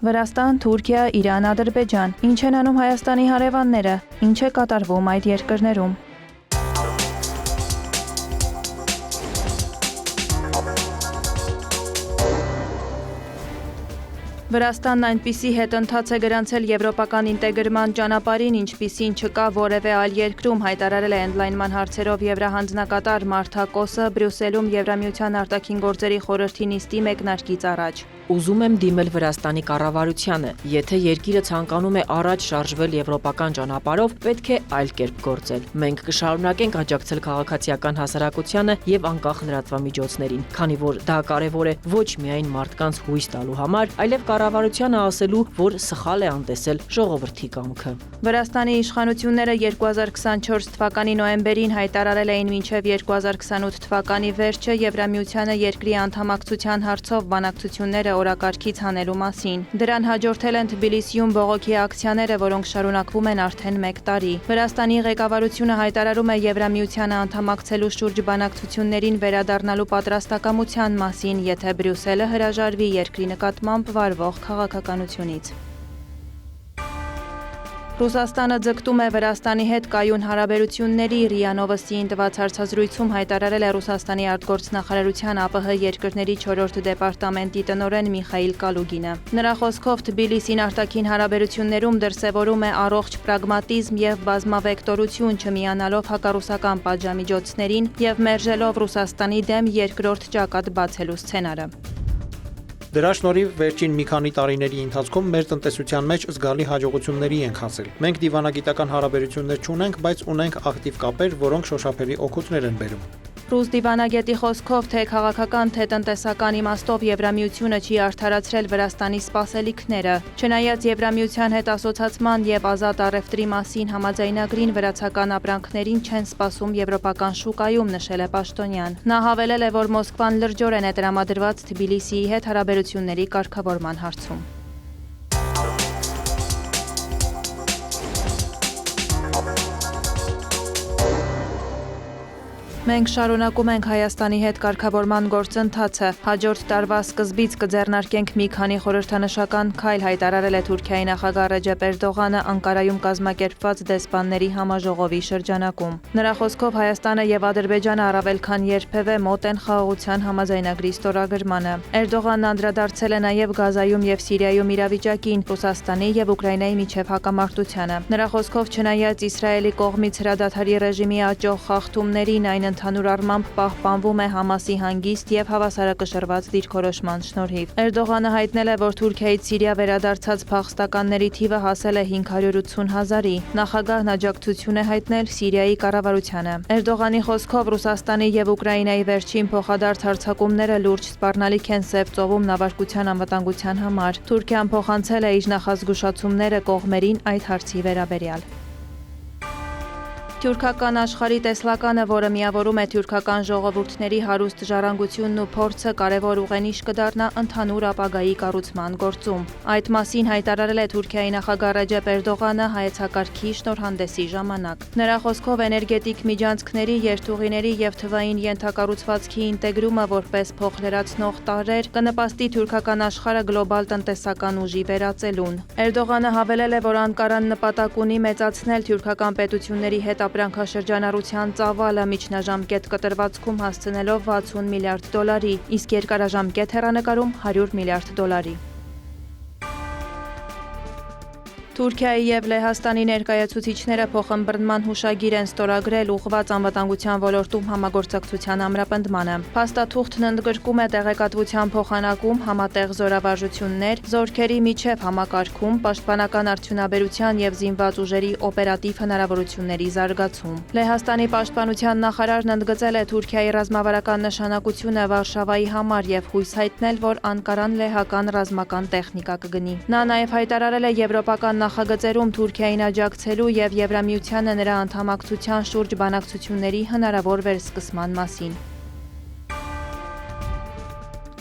Վրաստան, Թուրքիա, Իրան, Ադրբեջան։ Ինչ են անում Հայաստանի հարևանները, ինչ է կատարվում այդ երկրներում։ Վրաստանն այնպիսի հետընթաց է գրանցել եվրոպական ինտեգրման ճանապարհին, ինչպիսին չկա որևէ այլ երկրում, հայտարարել է ընդլայնման հարցերով եվրահանձնակատար Մարթա Կոսը Բրյուսելում Եվրամիության արտաքին գործերի խորհրդի նիստի մեկնարկից առաջ։ Ուզում եմ դիմել Վրաստանի կառավարությանը, եթե երկիրը ցանկանում է առաջ շարժվել եվրոպական ճանապարհով, պետք է այլ կերպ գործել։ Մենք կշարունակենք աջակցել քաղաքացիական հասարակությանը եւ անկախ լրատվամիջոցներին, քանի որ դա կարեւոր է ոչ միայն մարդկանց հույս տալու համար, այլև կառավարությանը ասելու, որ սխալ է անտեսել ժողովրդի կամքը։ Վրաստանի իշխանությունները 2024 թվականի նոյեմբերին հայտարարել էին մինչև 2028 թվականի վերջը Եվրամիությանը երկրի անդամակցության հարցով բանակցությունները օրակարգից հանելու մասին։ Դրան հաջորդել են Թբիլիսիում բողոքի ակցիաները, որոնք շարունակվում են արդեն 1 տարի։ Վրաստանի ղեկավարությունը հայտարարում է Եվրամիությանը անդամակցելու շուրջ բանակցություններին վերադառնալու պատրաստակամության մասին, եթե Բրյուսելը հրաժարվի երկրի նկատմամբ վարվող քաղաքականությունից։ Ռուսաստանը ձգտում է Վրաստանի հետ կայուն հարաբերությունների, ՌԻԱ Նովոստիին տված հարցազրույցում հայտարարել է Ռուսաստանի արտգործնախարարության ԱՊՀ երկրների 4-րդ դեպարտամենտի տնօրեն Միխայիլ Կալուգինը։ Նրա խոսքով Թբիլիսին արտաքին հարաբերություններում դրսևորում է առողջ պրագմատիզմ եւ բազմավեկտորություն, չմիանալով հակառուսական պատժամիջոցներին եւ մերժելով Ռուսաստանի դեմ երկրորդ ճակատ բացելու սցենարը։ Դրա շնորհիվ վերջին մի քանի տարիների ընթացքում մեր տնտեսության մեջ զգալի հաջողությունների ենք հասել։ Մենք դիվանագիտական հարաբերություններ չունենք, բայց ունենք ակտիվ կապեր, որոնք շոշափելի օգուտներ են բերում։ Ռուս դիվանագետի խոսքով թե քաղաքական, թե տնտեսական իմաստով Եվրամիությունը չի արդարացրել Վրաստանի սպասելիքները։ Չնայած Եվրամիության հետ ասոցացման եւ ազատ առևտրի մասին համաձայնագրին վրացական ապրանքներին չեն սպասում եվրոպական շուկայում, նշել է Պաշտոնյան։ Նա հավելել է, որ Մոսկվան լրջորեն է տրամադրված Թբիլիսիի հետ հարաբերությունների կարգավորման հարցում։ Մենք շարունակում ենք Հայաստանի հետ կարգավորման գործընթացը։ Հաջորդ տարվա սկզբից կձեռնարկենք մի քանի խորհրդանշական քայլ, հայտարարել է Թուրքիայի նախագահ Ռեջեփ Էրդողանը Անկարայում կազմակերպված դեսպանների համաժողովի շրջանակում։ Նրա խոսքով Հայաստանը եւ Ադրբեջանը առավել քան երբևէ մոտ են խաղաղության համաձայնագրի ստորագրմանը։ Էրդողանն անդրադարձել է նաեւ Գազայում եւ Սիրիայում իրավիճակին, Ռուսաստանի եւ Ուկրաինայի միջև հակամարտությանը։ Նրա խոսքով չնայած Իսրայելի կողմից հրադադարի ռեժիմի աճող խախտումներին, այն ընդհանուր առմամբ պահպանվում է Համասի հանգիստ եւ հավասարակշռված դիրքորոշման շնորհիվ։ Էրդողանը հայտնել է, որ Թուրքիայից Սիրիա վերադարձած փախստականների թիվը հասել է 580,000-ի։ Նախագահն աջակցություն է հայտնել Սիրիայի կառավարությանը։ Էրդողանի խոսքով Ռուսաստանի եւ Ուկրաինայի վերջին փոխադարձ հարձակումները լուրջ սպառնալիք են Սև ծովում նավարկության անվտանգության համար։ Թուրքիան փոխանցել է իր նախազգուշացումները կողմերին այդ հարցի վերաբերյալ։ Թյուրքական աշխարհի տեսլականը, որը միավորում է թյուրքական ժողովուրդների հարուստ ժառանգությունն ու փորձը, կարևոր ուղենիշ կդառնա ընդհանուր ապագայի կառուցման գործում։ Այդ մասին հայտարարել է Թուրքիայի նախագահ Ռեջեփ Էրդողանը հայեցակարգի շնորհանդեսի ժամանակ։ Նրա խոսքով էներգետիկ միջանցքների, երթուղիների եւ թվային ենթակառուցվածքի ինտեգրումը որպես փոխլրացնող տարրեր կնպաստի թյուրքական աշխարհը գլոբալ տնտեսական ուժի վերածելուն։ Էրդողանը հավելել է, որ Անկարան նպատակ ունի մեծացնել թյուրքական պետությունների հետ ապրանքաշրջանառության ծավալը միջնաժամկետ կտրվածքում հասցնելով $60 միլիարդ, իսկ երկարաժամկետ հեռանկարում $100 միլիարդ։ Թուրքիայի եւ Լեհաստանի ներկայացուցիչները փոխըմբռնման հուշագիր են ստորագրել ուղղված անվտանգության ոլորտում համագործակցության ամրապնդմանը։ Փաստաթուղթն ընդգրկում է տեղեկատվության փոխանակում, համատեղ զորավարժություններ, զորքերի միջև համակարգում, պաշտպանական արդյունաբերության եւ զինված ուժերի օպերատիվ հնարավորությունների զարգացում։ Լեհաստանի պաշտպանության նախարարն ընդգծել է Թուրքիայի ռազմավարական նշանակությունը Վարշավայի համար եւ հույս հայտնել, որ Անկարան լեհական ռազմական տեխնիկա կգնի։ Նա նաեւ հայտարարել է եվրոպական նախագծերում Թուրքիային աջակցելու եւ Եվրամիությանը նրա անդամակցության շուրջ բանակցությունների հնարավոր վերսկսման մասին։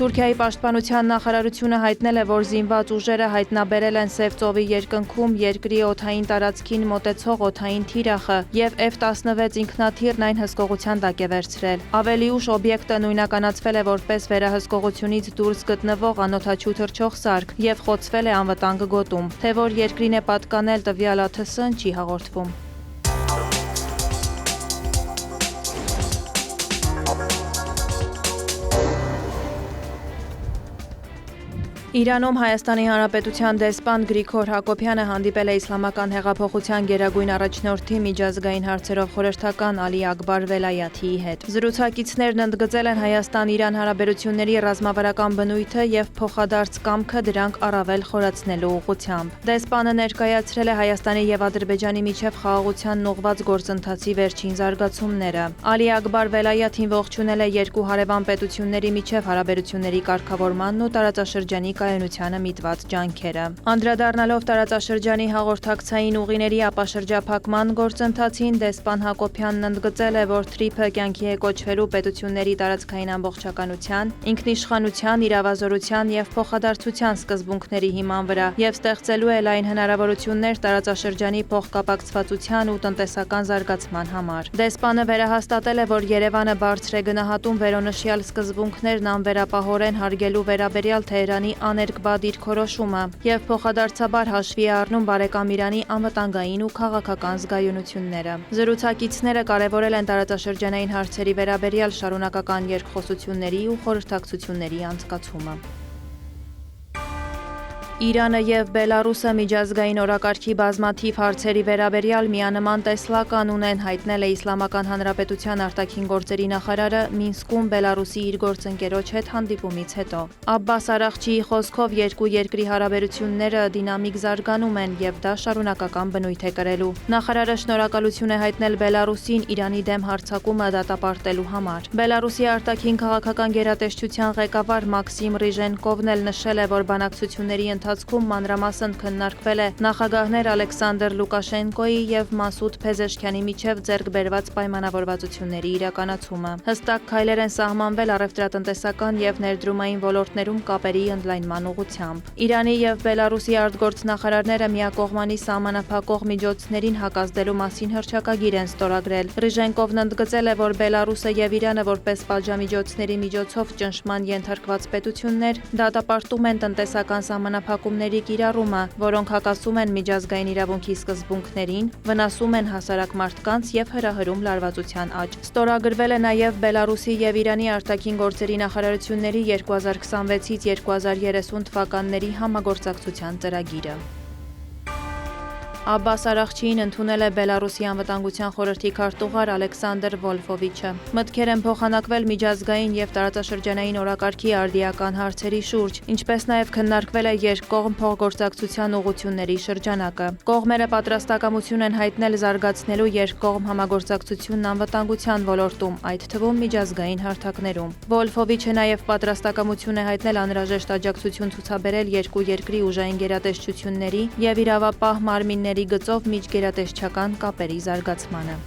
Թուրքիայի պաշտպանության նախարարությունը հայտնել է, որ զինված ուժերը հայտնաբերել են Սև ծովի երկնքում երկրի օդային տարածքին մոտեցող օդային թիրախը եւ F-16 ինքնաթիռն այն հսկողության տակ է վերցրել։ Ավելի ուշ օբյեկտը նույնականացվել է որպես վերահսկողությունից դուրս գտնվող անօդաչու թռչող սարք եւ խոցվել է անվտանգ գոտում։ Թե որ երկրին է պատկանել տվյալ ԱԹՍ-ն չի հաղորդվում։ Իրանում Հայաստանի Հանրապետության դեսպան Գրիգոր Հակոբյանը հանդիպել է Իսլամական հեղափոխության գերագույն առաջնորդի միջազգային հարցերով խորհրդական Ալի Ակբար Վելայաթիի հետ։ Զրուցակիցներն ընդգծել են Հայաստան-Իրան հարաբերությունների ռազմավարական բնույթը եւ փոխադարձ կամքը դրանք առավել խորացնելու ուղղությամբ։ Դեսպանը ներկայացրել է Հայաստանի եւ Ադրբեջանի միջև խաղաղությանն ուղղված գործընթացի վերջին զարգացումները։ Ալի Ակբար Վելայաթին ողջունել է երկու հարևան պետությունների միջև հարաբերությունների կարգավորմանն ու տարածաշրջանի կայունությանը միտված ջանքերը։ Անդրադառնալով տարածաշրջանի հաղորդակցային ուղիների ապաշրջափակման գործընթացին, դեսպան Հակոբյանն ընդգծել է, որ թրիփը կյանքի է կոչվելու պետությունների տարածքային ամբողջականության, ինքնիշխանության, իրավազորության եւ փոխադարձության սկզբունքների հիման վրա եւ ստեղծելու է լայն հնարավորություններ տարածաշրջանի փոխկապակցվածության ու տնտեսական զարգացման համար։ Դեսպանը վերահաստատել է, որ Երևանը բարձր է գնահատում վերոնշյալ սկզբունքներն անվերապահորեն հարգելու վերաբերյալ Թեհրանի աներկբա դիրքորոշումը եւ փոխադարձաբար հաշվի է առնում բարեկամ Իրանի անվտանգային ու քաղաքական զգայունությունները։ Զրուցակիցները կարևորել են տարածաշրջանային հարցերի վերաբերյալ շարունակական երկխոսությունների ու խորհրդակցությունների անցկացումը։ Իրանը եւ Բելարուսը միջազգային օրակարգի բազմաթիվ հարցերի վերաբերյալ միանման տեսլական ունեն, հայտնել է Իսլամական Հանրապետության արտաքին գործերի նախարարը Մինսկում Բելարուսի իր գործընկերոջ հետ հանդիպումից հետո։ Աբբաս Արաղչիի խոսքով երկու երկրի հարաբերությունները դինամիկ զարգանում են եւ դա շարունակական բնույթ է կրելու։ Նախարարը շնորհակալություն է հայտնել Բելարուսին Իրանի դեմ հարձակումը դատապարտելու համար։ Բելարուսի արտաքին քաղաքական գերատեսչության ղեկավար Մաքսիմ Ռիժենկովն էլ նշել է, որ բանակցությունների ընթացքում մանրամասն քննարկվել է նախագահներ Ալեքսանդր Լուկաշենկոյի եւ Մասուդ Փեզեշքյանի միջև ձեռք բերված պայմանավորվածությունների իրականացումը։ Հստակ քայլեր են սահմանվել առևտրատնտեսական եւ ներդրումային ոլորտներում կապերի ընդլայնման ուղղությամբ։ Իրանի եւ Բելարուսի արտգործնախարարները միակողմանի սահմանափակող միջոցներին հակազդելու մասին հռչակագիր են ստորագրել։ Ռիժենկովն ընդգծել է, որ Բելարուսը եւ Իրանը որպես պատժամիջոցների միջոցով ճնշման ենթարկված պետություններ դատապարտում են տնտեսական սահմանափակումների կիրառումը, որոնք հակասում են միջազգային իրավունքի սկզբունքներին, վնասում են հասարակ մարդկանց եւ հրահրում լարվածության աճ։ Ստորագրվել է նաեւ Բելարուսի եւ Իրանի արտաքին գործերի նախարարությունների 2026-ից 2030 թվականների համագործակցության ծրագիրը։ Աբբաս Արաղչիին ընդունել է Բելարուսի անվտանգության խորհրդի քարտուղար Ալեքսանդր Վոլֆովիչը։ Մտքեր են փոխանակվել միջազգային եւ տարածաշրջանային օրակարգի արդիական հարցերի շուրջ, ինչպես նաեւ քննարկվել է երկկողմ փոխգործակցության ուղղությունների շրջանակը։ Կողմերը պատրաստակամություն են հայտնել զարգացնելու երկկողմ համագործակցությունն անվտանգության ոլորտում, այդ թվում միջազգային հարթակներում։ Վոլֆովիչը նաեւ պատրաստակամություն է հայտնել անհրաժեշտ աջակցություն ցուցաբերել երկու երկրի ուժային գերատեսչությունների եւ իրավապահ մարմինների գծով միջգերատեսչական կապերի զարգացմանը։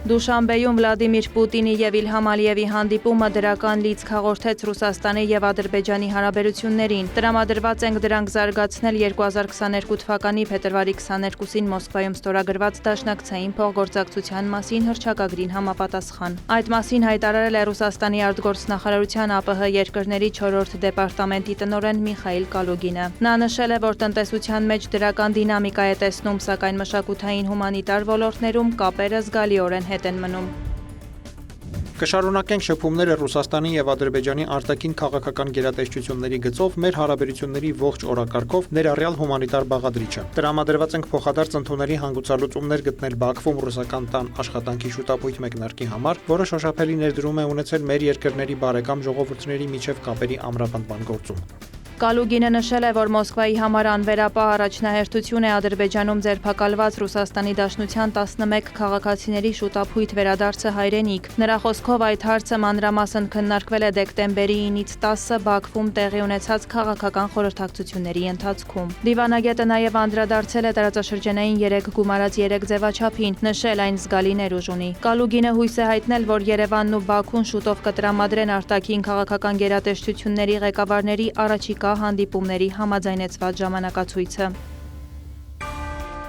Դուշանբեում Վլադիմիր Պուտինի եւ Իլհամ Ալիևի հանդիպումը դրական լիցք հաղորդեց Ռուսաստանի եւ Ադրբեջանի հարաբերություններին։ Տրամադրված ենք դրանք զարգացնել 2022 թվականի փետրվարի 22-ին Մոսկվայում ստորագրված դաշնակցային փոխգործակցության մասին հռչակագրին համապատասխան։ Այդ մասին հայտարարել է Ռուսաստանի արտգործնախարարության ԱՊՀ երկրների 4-րդ դեպարտամենտի տնօրեն Միխայիլ Կալուգինը։ Նա նշել է, որ տնտեսության մեջ դրական դինամիկա է տեսնում, սակայն մշակութային հումանիտար ոլորտներում կապերը զգալիորեն հետ են մնում։ Կշարունակենք շփումները Ռուսաստանի եւ Ադրբեջանի արտաքին քաղաքական գերատեսչությունների գծով մեր հարաբերությունների ողջ օրակարգով ներառյալ հումանիտար բաղադրիչը։ Տրամադրված ենք փոխադարձ ընդունելի հանգուցալուծումներ գտնել Բաքվում ռուսական տան աշխատանքի շուտապույտ մեկնարկի համար, որը շոշափելի ներդրում է ունեցել մեր երկրների բարեկամ ժողովուրդների միջև կապերի ամրապնդման գործում։ Կալուգինը նշել է, որ Մոսկվայի համար անվերապահ առաջնահերթություն է Ադրբեջանում ձերբակալված Ռուսաստանի Դաշնության 11 քաղաքացիների շուտափույթ վերադարձը հայրենիք։ Նրա խոսքով այդ հարցը մանրամասն քննարկվել է դեկտեմբերի 9-ից 10-ը Բաքվում տեղի ունեցած քաղաքական խորհրդակցությունների ընթացքում։ Դիվանագետը նաև անդրադարձել է տարածաշրջանային 3 գումարած 3 ձևաչափին, նշել այն զգալի ներուժ ունի։ Կալուգինը հույս է հայտնել, որ Երևանն ու Բաքուն շուտով կտրամադրեն արտաքին քաղաքական գերատեսչությունների ղեկավարների առաջիկա հանդիպումների համաձայնեցված ժամանակացույցը։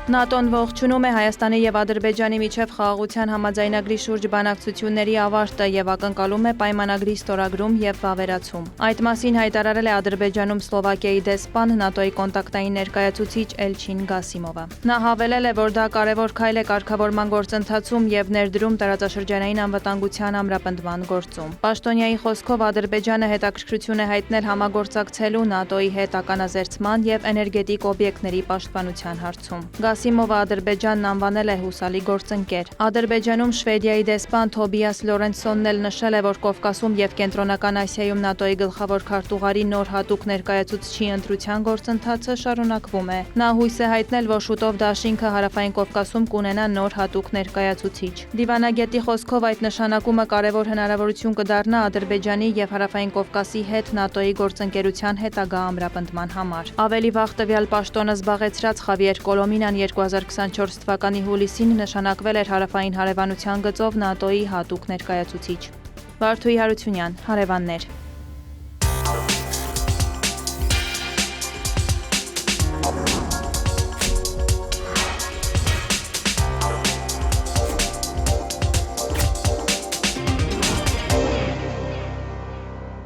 ՆԱՏՕ-ն ողջունում է Հայաստանի եւ Ադրբեջանի միջև խաղաղության համաձայնագրի շուրջ բանակցությունների ավարտը եւ ակնկալում է պայմանագրի ստորագրում եւ վավերացում։ Այդ մասին հայտարարել է Ադրբեջանում Սլովակիայի դեսպան ՆԱՏՕ-ի կոնտակտային ներկայացուցիչ Էլչին Գասիմովը։ Նա հավելել է, որ դա կարևոր քայլ է կարգավորման գործընթացում եւ ներդրում տարածաշրջանային անվտանգության ամրապնդման գործում։ Պաշտոնյայի խոսքով Ադրբեջանը հետաքրքրություն է հայտնել համագործակցելու ՆԱՏՕ-ի հետ ականազերծման եւ էներգետիկ օբյեկտների պաշտպանության հարցում։ Գասիմովը Ադրբեջանն անվանել է հուսալի գործընկեր։ Ադրբեջանում Շվեդիայի դեսպան Թոբիաս Լորենսոնն էլ նշել է, որ Կովկասում եւ Կենտրոնական Ասիայում ՆԱՏՕ-ի գլխավոր քարտուղարի նոր հատուկ ներկայացուցչի ընտրության գործընթացը շարունակվում է։ Նա հույս է հայտնել, որ շուտով դաշինքը Հարավային Կովկասում կունենա նոր հատուկ ներկայացուցիչ։ Դիվանագետի խոսքով այդ նշանակումը կարևոր հնարավորություն կդառնա Ադրբեջանի եւ Հարավային Կովկասի հետ ՆԱՏՕ-ի գործընկերության հետագա ամրապնդման համար։ Ավելի վաղ տվյալ պաշտոնը զբաղեցրած Խավիեր Կոլոմինան 2024 թվականի հուլիսին նշանակվել էր Հարավային հարևանության գծով ՆԱՏՕ-ի հատուկ ներկայացուցիչ։ Վարդուհի Հարությունյան, Հարևաններ։